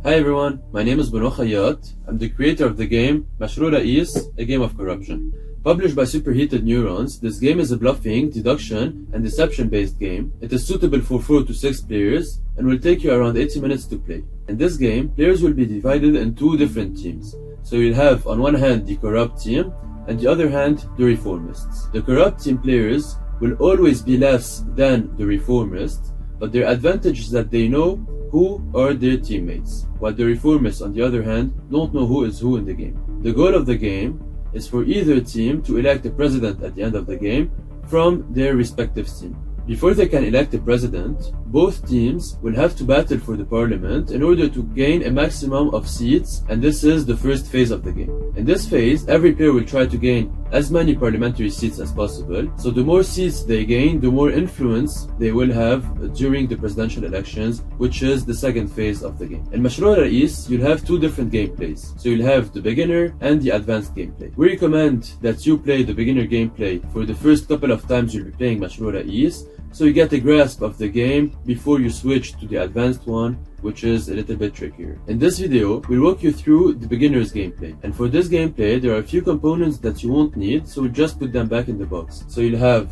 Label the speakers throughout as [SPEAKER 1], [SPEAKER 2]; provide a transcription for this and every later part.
[SPEAKER 1] Hi everyone, my name is Machrou3 I'm the creator of the game Machrou3 Ra2is, a game of corruption. Published by SuperHeated Neurons, this game is a bluffing, deduction, and deception-based game. It is suitable for 4 to 6 players and will take you around 80 minutes to play. In this game, players will be divided in 2 different teams. So you'll have on one hand the corrupt team and the other hand the reformists. The corrupt team players will always be less than the reformists, but their advantage is that they know who are their teammates, while the reformists on the other hand don't know who is who in the game. The goal of the game is for either team to elect a president at the end of the game from their respective team. Before they can elect a president, both teams will have to battle for the parliament in order to gain a maximum of seats, and this is the first phase of the game. In this phase, every player will try to gain as many parliamentary seats as possible, so the more seats they gain, the more influence they will have during the presidential elections, which is the second phase of the game. In Machrou3 you'll have 2 different gameplays, so you'll have the beginner and the advanced gameplay. We recommend that you play the beginner gameplay for the first couple of times you'll be playing Machrou3, so you get a grasp of the game before you switch to the advanced one, which is a little bit trickier. In this video, we'll walk you through the beginner's gameplay. And for this gameplay, there are a few components that you won't need, so we'll just put them back in the box. So you'll have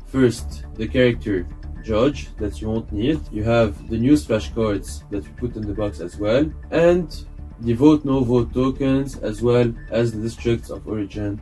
[SPEAKER 1] first the character judge that you won't need. You have the news flashcards that we put in the box as well, and the vote no vote tokens, as well as the districts of origin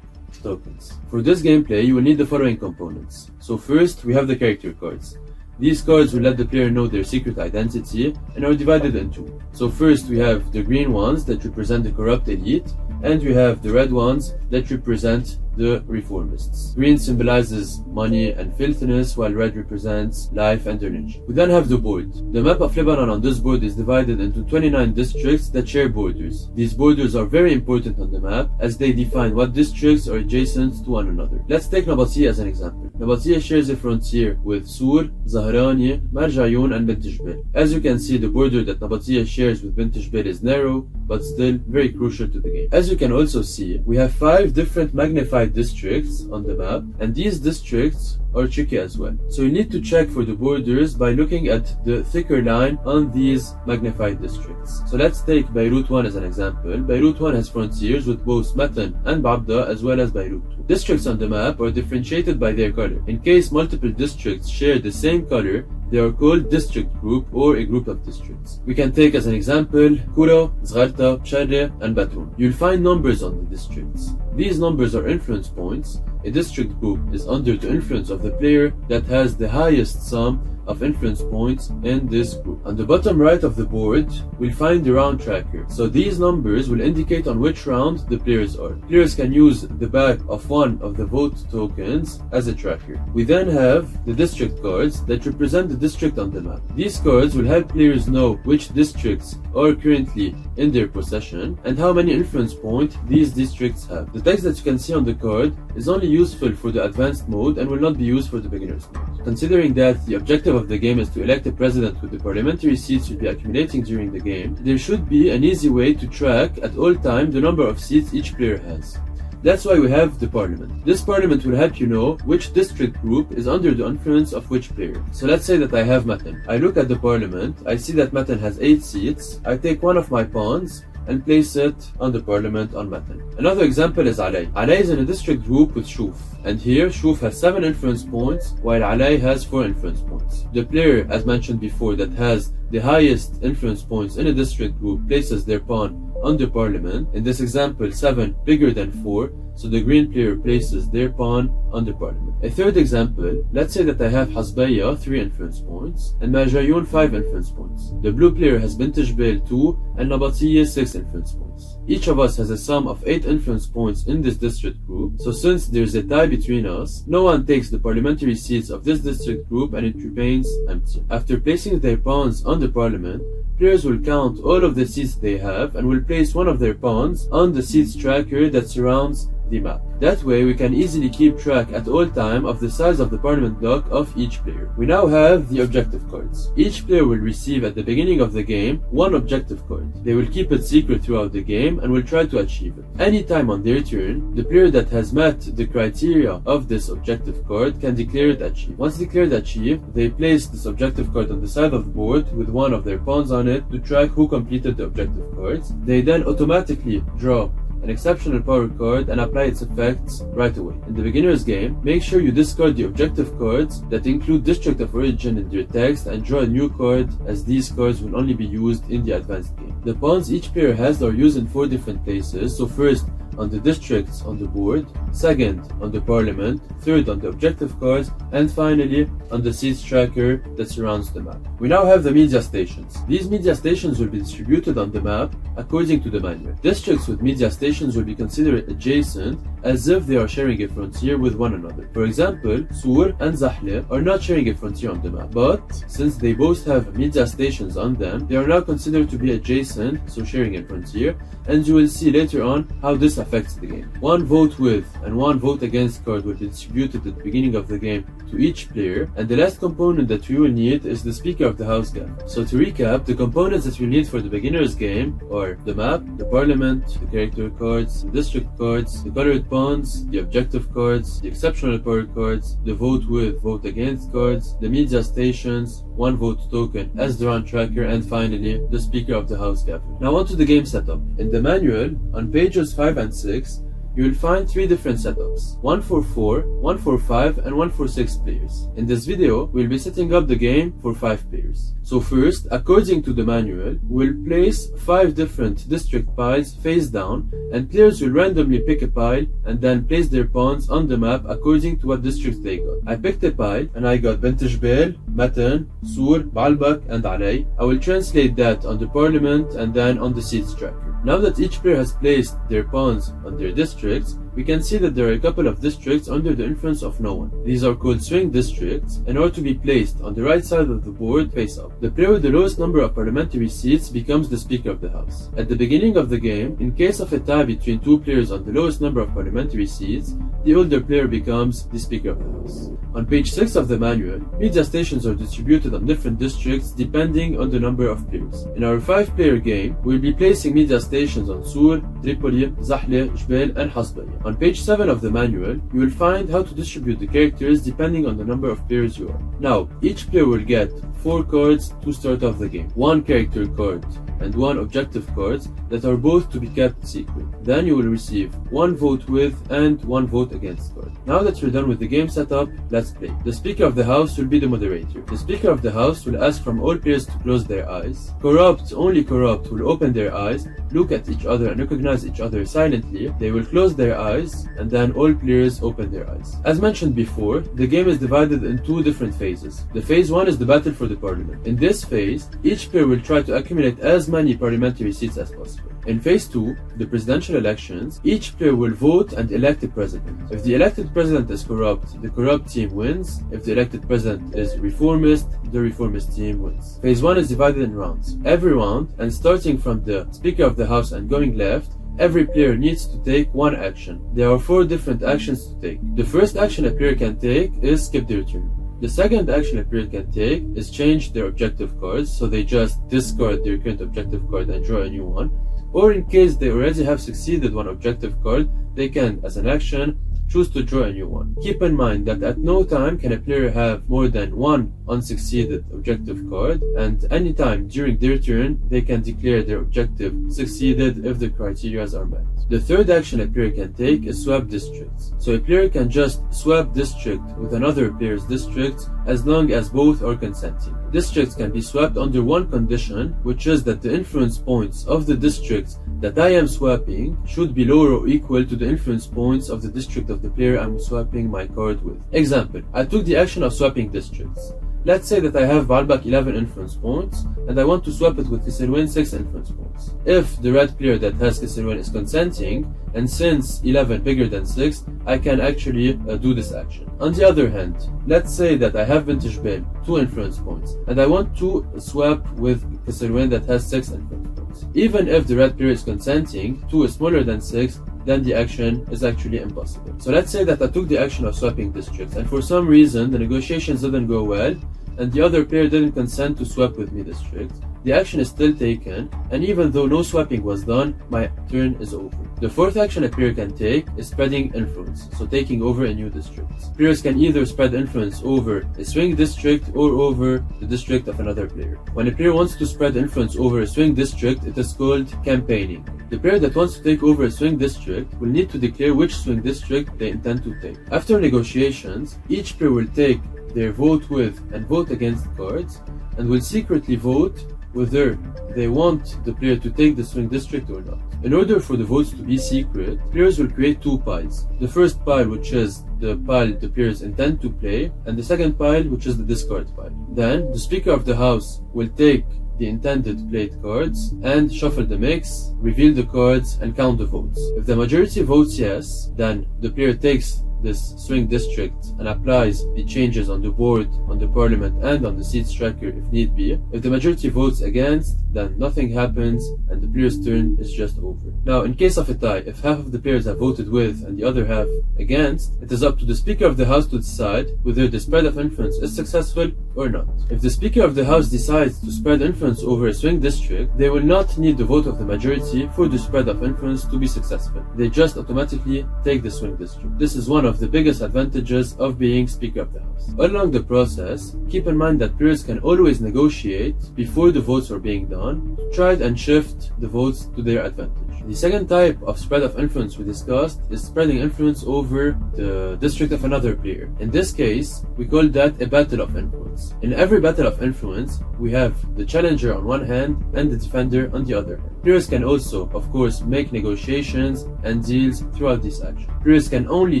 [SPEAKER 1] tokens. For this gameplay, you will need the following components. So first, we have the character cards. These cards will let the player know their secret identity and are divided in 2. So first we have the green ones that represent the corrupt elite, and we have the red ones that represent the reformists. Green symbolizes money and filthiness, while red represents life and energy. We then have the board. The map of Lebanon on this board is divided into 29 districts that share borders. These borders are very important on the map as they define what districts are adjacent to one another. Let's take Nabatea as an example. Nabatea shares a frontier with Sur, Zahrani, Marjayoun, and Bint Jbel. As you can see, the border that Nabatea shares with Bint Jbel is narrow, but still very crucial to the game. As you can also see, we have 5 different magnified districts on the map, and these districts are tricky as well. So you need to check for the borders by looking at the thicker line on these magnified districts. So let's take Beirut 1 as an example. Beirut 1 has frontiers with both Matan and Babda, as well as Beirut 2. Districts on the map are differentiated by their color. In case multiple districts share the same color, they are called district group or a group of districts. We can take as an example Kura, Zgharta, Psharre, and Batoum. You'll find numbers on the districts. These numbers are influence points. A district group is under the influence of the player that has the highest sum of influence points in this group. On the bottom right of the board, we'll find the round tracker. So these numbers will indicate on which round the players are. Players can use the back of one of the vote tokens as a tracker. We then have the district cards that represent the district on the map. These cards will help players know which districts are currently in their possession and how many influence points these districts have. The text that you can see on the card is only useful for the advanced mode and will not be used for the beginner's mode. Considering that the objective of the game is to elect a president with the parliamentary seats you'll be accumulating during the game, there should be an easy way to track at all times the number of seats each player has. That's why we have the parliament. This parliament will help you know which district group is under the influence of which player. So let's say that I have Matan. I look at the parliament, I see that Matan has 8 seats, I take one of my pawns and place it on the parliament on Matan. Another example is Alay. Alay is in a district group with Shuf, and here Shuf has 7 influence points while Alay has 4 influence points. The player, as mentioned before, that has the highest influence points in a district group places their pawn on the parliament. In this example, 7 bigger than 4, so the green player places their pawn on the parliament. A third example, let's say that I have Hasbaya 3 influence points and Marjayoun 5 influence points. The blue player has Bint Jbel 2 and Nabatea 6 influence points. Each of us has a sum of 8 influence points in this district group, so since there's a tie between us, no one takes the parliamentary seats of this district group and it remains empty. After placing their pawns on the parliament, players will count all of the seats they have and will place one of their pawns on the seats tracker that surrounds the map. That way we can easily keep track at all time of the size of the parliament block of each player. We now have the objective cards. Each player will receive at the beginning of the game 1 objective card. card. They will keep it secret throughout the game and will try to achieve it. Anytime on their turn, the player that has met the criteria of this objective card can declare it achieved. Once declared achieved, they place this objective card on the side of the board with one of their pawns on it to track who completed the objective cards. They then automatically draw an exceptional power card and apply its effects right away. In the beginner's game, make sure you discard the objective cards that include District of Origin in their text and draw a new card, as these cards will only be used in the advanced game. The pawns each player has are used in 4 different places, so first on the districts on the board, second on the parliament, third on the objective cards, and finally on the seeds tracker that surrounds the map. We now have the media stations. These media stations will be distributed on the map according to the manual. Districts with media stations will be considered adjacent as if they are sharing a frontier with one another. For example, Sur and Zahle are not sharing a frontier on the map, but since they both have media stations on them, they are now considered to be adjacent, so sharing a frontier, and you will see later on how this affects the game. One vote with and one vote against card will be distributed at the beginning of the game to each player, and the last component that we will need is the Speaker of the House gap. So to recap, the components that we need for the beginner's game are the map, the parliament, the character cards, the district cards, the colored pawns, the objective cards, the exceptional power cards, the vote with, vote against cards, the media stations, one vote token as the run tracker, and finally the Speaker of the House gap. Now on to the game setup. In the manual, on pages 5 and 6, you will find 3 different setups, one for 4, one for 5, and one for 6 players. In this video, we'll be setting up the game for 5 players. So first, according to the manual, we'll place 5 different district piles face down, and players will randomly pick a pile and then place their pawns on the map according to what districts they got. I picked a pile and I got Bint Jbel, Matan, Sur, Baalbek, and Alay. I will translate that on the parliament and then on the seeds tracker. Now that each player has placed their pawns on their districts, we can see that there are a couple of districts under the influence of no one. These are called swing districts and are to be placed on the right side of the board face up. The player with the lowest number of parliamentary seats becomes the Speaker of the House. At the beginning of the game, in case of a tie between 2 players on the lowest number of parliamentary seats, the older player becomes the Speaker of the House. On page 6 of the manual, media stations are distributed on different districts depending on the number of players. In our 5-player game, we'll be placing media stations on Sur, Tripoli, Zahle, Jbel, and Hasbaya. On page 7 of the manual, you will find how to distribute the characters depending on the number of players you are. Now, each player will get 4 cards to start off the game, 1 character card and 1 objective card that are both to be kept secret. Then you will receive 1 vote with and 1 vote against card. Now that you're done with the game setup, let's play. The Speaker of the House will be the moderator. The Speaker of the House will ask from all players to close their eyes. Corrupt, only corrupt, will open their eyes, look at each other and recognize each other silently. They will close their eyes and then all players open their eyes. As mentioned before, the game is divided in 2 different phases. The phase 1 is the battle for the parliament. In this phase, each player will try to accumulate as many parliamentary seats as possible. In phase 2, the presidential elections, each player will vote and elect a president. If the elected president is corrupt, the corrupt team wins. If the elected president is reformist, the reformist team wins. Phase 1 is divided in rounds. Every round, and starting from the Speaker of the House and going left, every player needs to take 1 action. There are 4 different actions to take. The first action a player can take is skip their turn. The second action a player can take is change their objective cards, so they just discard their current objective card and draw a new one. Or in case they already have succeeded 1 objective card, they can, as an action, choose to draw a new one. Keep in mind that at no time can a player have more than 1 unsucceeded objective card, and anytime during their turn, they can declare their objective succeeded if the criteria are met. The third action a player can take is swap districts. So a player can just swap district with another player's district as long as both are consenting. Districts can be swapped under 1 condition, which is that the influence points of the districts that I am swapping should be lower or equal to the influence points of the district of the player I'm swapping my card with. Example, I took the action of swapping districts. Let's say that I have Baalbek 11 influence points and I want to swap it with Kisselwen 6 influence points. If the red player that has Kisselwen is consenting, and since 11 bigger than 6, I can actually do this action. On the other hand, let's say that I have Bint Jbel 2 influence points and I want to swap with Kisselwen that has 6 influence points. Even if the red player is consenting, 2 is smaller than 6, then the action is actually impossible. So let's say that I took the action of swapping districts and for some reason the negotiations didn't go well and the other player didn't consent to swap with me districts. the action is still taken, and even though no swapping was done, my turn is over. The fourth action a player can take is spreading influence, so taking over a new district. Players can either spread influence over a swing district or over the district of another player. When a player wants to spread influence over a swing district, it is called campaigning. The player that wants to take over a swing district will need to declare which swing district they intend to take. After negotiations, each player will take their vote with and vote against cards and will secretly vote whether they want the player to take the swing district or not. In order for the votes to be secret, players will create two piles. The first pile, which is the pile the players intend to play, and the second pile, which is the discard pile. Then, the Speaker of the House will take the intended played cards and shuffle the mix, reveal the cards, and count the votes. If the majority votes yes, then the player takes this swing district and applies the changes on the board, on the parliament, and on the seats tracker if need be. If the majority votes against, then nothing happens and the player's turn is just over. Now, in case of a tie, if half of the players have voted with and the other half against, it is up to the Speaker of the House to decide whether the spread of influence is successful or not. If the Speaker of the House decides to spread influence over a swing district, they will not need the vote of the majority for the spread of influence to be successful. They just automatically take the swing district. This is one of the biggest advantages of being Speaker of the House. Along the process, keep in mind that players can always negotiate before the votes are being done to try and shift the votes to their advantage. The second type of spread of influence we discussed is spreading influence over the district of another player. In this case, we call that a battle of influence. In every battle of influence, we have the challenger on one hand and the defender on the other hand. Players can also, of course, make negotiations and deals throughout this action. Players can only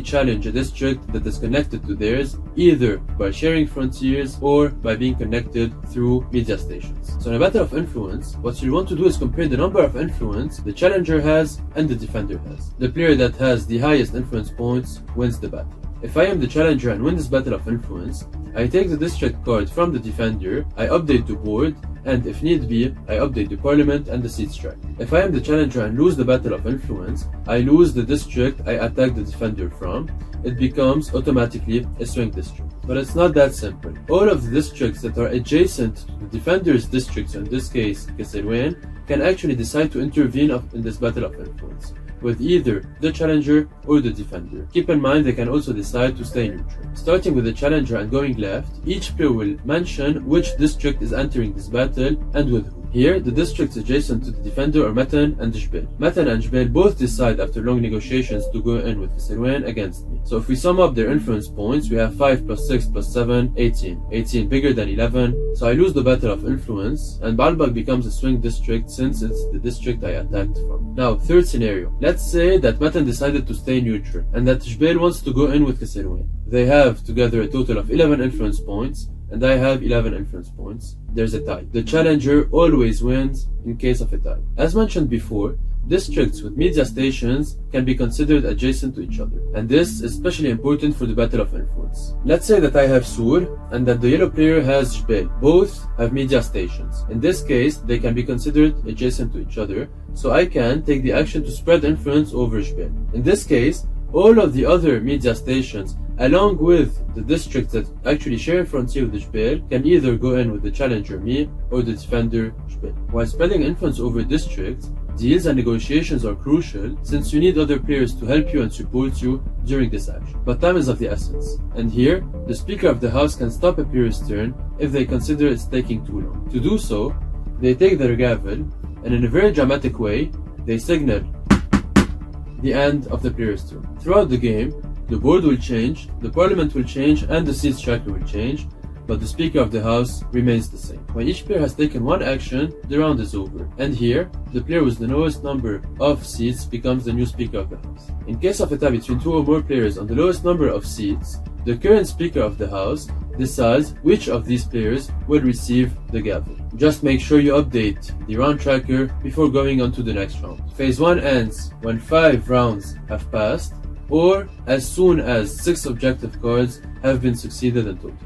[SPEAKER 1] challenge a district that is connected to theirs, either by sharing frontiers or by being connected through media stations. So in a battle of influence, what you want to do is compare the number of influence the challenger has and the defender has. The player that has the highest influence points wins the battle. If I am the challenger and win this battle of influence, I take the district card from the defender, I update the board, and if need be, I update the parliament and the seats track. If I am the challenger and lose the battle of influence, I lose the district I attack the defender from. It becomes automatically a swing district. But it's not that simple. All of the districts that are adjacent to the defender's districts, in this case Kesselwain, can actually decide to intervene in this battle of influence with either the challenger or the defender. Keep in mind they can also decide to stay neutral. Starting with the challenger and going left, each player will mention which district is entering this battle and with whom. Here, the districts adjacent to the defender are Matan and Jbel. Matan and Jbel both decide after long negotiations to go in with Kesselwain against me. So if we sum up their influence points, we have 5 plus 6 plus 7, 18. 18 bigger than 11, so I lose the battle of influence, and Baalbek becomes a swing district since it's the district I attacked from. Now, third scenario. Let's say that Matan decided to stay neutral, and that Jbel wants to go in with Kesselwain. They have together a total of 11 influence points, and I have 11 influence points. There's a tie. The challenger always wins in case of a tie. As mentioned before, districts with media stations can be considered adjacent to each other, and this is especially important for the battle of influence. Let's say that I have Sur and that the yellow player has Jbel. Both have media stations. In this case, they can be considered adjacent to each other, so I can take the action to spread influence over Jbel. In this case, all of the other media stations, along with the districts that actually share a frontier with the Jbel, can either go in with the challenger me or the defender Jbel. While spreading influence over districts, deals and negotiations are crucial since you need other players to help you and support you during this action. But time is of the essence, and here, the Speaker of the House can stop a player's turn if they consider it's taking too long. To do so, they take their gavel, and in a very dramatic way, they signal the end of the player's turn. Throughout the game, the board will change, the parliament will change, and the seats tracker will change, but the Speaker of the House remains the same. When each player has taken one action, the round is over. And here, the player with the lowest number of seats becomes the new Speaker of the House. In case of a tie between two or more players on the lowest number of seats, the current Speaker of the House decides which of these players will receive the gavel. Just make sure you update the round tracker before going on to the next round. Phase 1 ends when 5 rounds have passed, or as soon as 6 objective cards have been succeeded in total.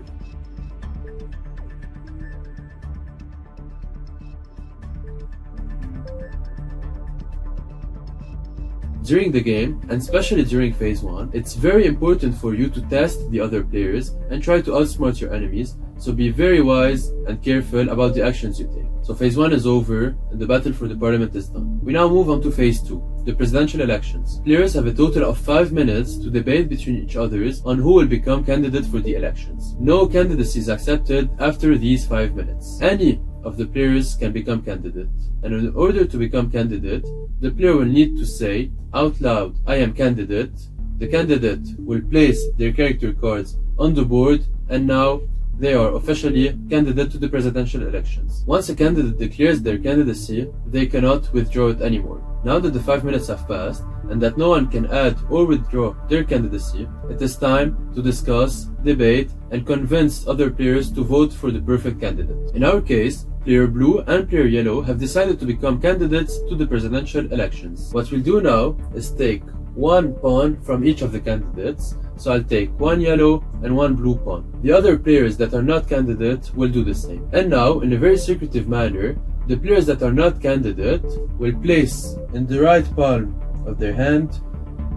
[SPEAKER 1] During the game, and especially during phase 1, it's very important for you to test the other players and try to outsmart your enemies so be very wise and careful about the actions you take. So phase 1 is over and the battle for the parliament is done. We now move on to phase 2, the presidential elections. Players have a total of 5 minutes to debate between each others on who will become candidate for the elections. No candidacy is accepted after these 5 minutes. Any of the players can become candidate, and in order to become candidate, the player will need to say out loud, "I am candidate." The candidate will place their character cards on the board, and now they are officially candidate to the presidential elections. Once a candidate declares their candidacy, they cannot withdraw it anymore. Now that the 5 minutes have passed, and that no one can add or withdraw their candidacy, it is time to discuss, debate, and convince other players to vote for the perfect candidate. In our case, player blue and player yellow have decided to become candidates to the presidential elections. What we'll do now is take one pawn from each of the candidates. So I'll take one yellow and one blue pawn. The other players that are not candidates will do the same. And now, in a very secretive manner, the players that are not candidate will place in the right palm of their hand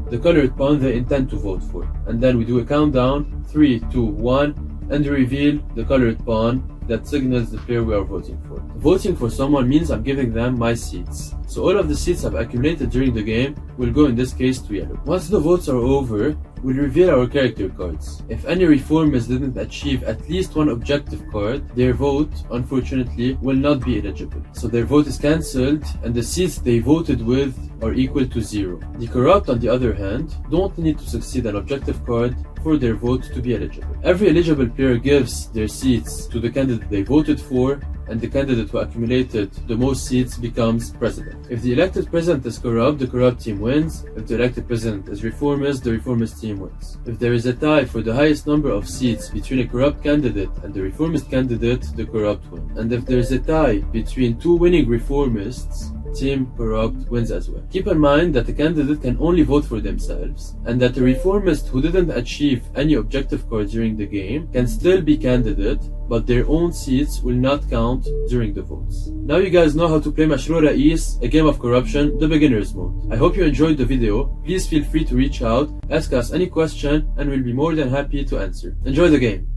[SPEAKER 1] the colored pawn they intend to vote for. And then we do a countdown, 3, 2, 1, and reveal the colored pawn that signals the player we are voting for. Voting for someone means I'm giving them my seats. So all of the seats I've accumulated during the game will go in this case to yellow. Once the votes are over, we'll reveal our character cards. If any reformers didn't achieve at least one objective card, their vote, unfortunately, will not be eligible. So their vote is cancelled, and the seats they voted with are equal to 0. The corrupt, on the other hand, don't need to succeed an objective card for their vote to be eligible. Every eligible player gives their seats to the candidate they voted for, and the candidate who accumulated the most seats becomes president. If the elected president is corrupt, the corrupt team wins. If the elected president is reformist, the reformist team wins. If there is a tie for the highest number of seats between a corrupt candidate and the reformist candidate, the corrupt win. And if there is a tie between two winning reformists, Team Corrupt wins as well. Keep in mind that the candidate can only vote for themselves, and that a reformist who didn't achieve any objective card during the game can still be candidate, but their own seats will not count during the votes. Now you guys know how to play Machrou3 Ra2is, a game of corruption, the beginner's mode. I hope you enjoyed the video. Please feel free to reach out, ask us any question, and we'll be more than happy to answer. Enjoy the game!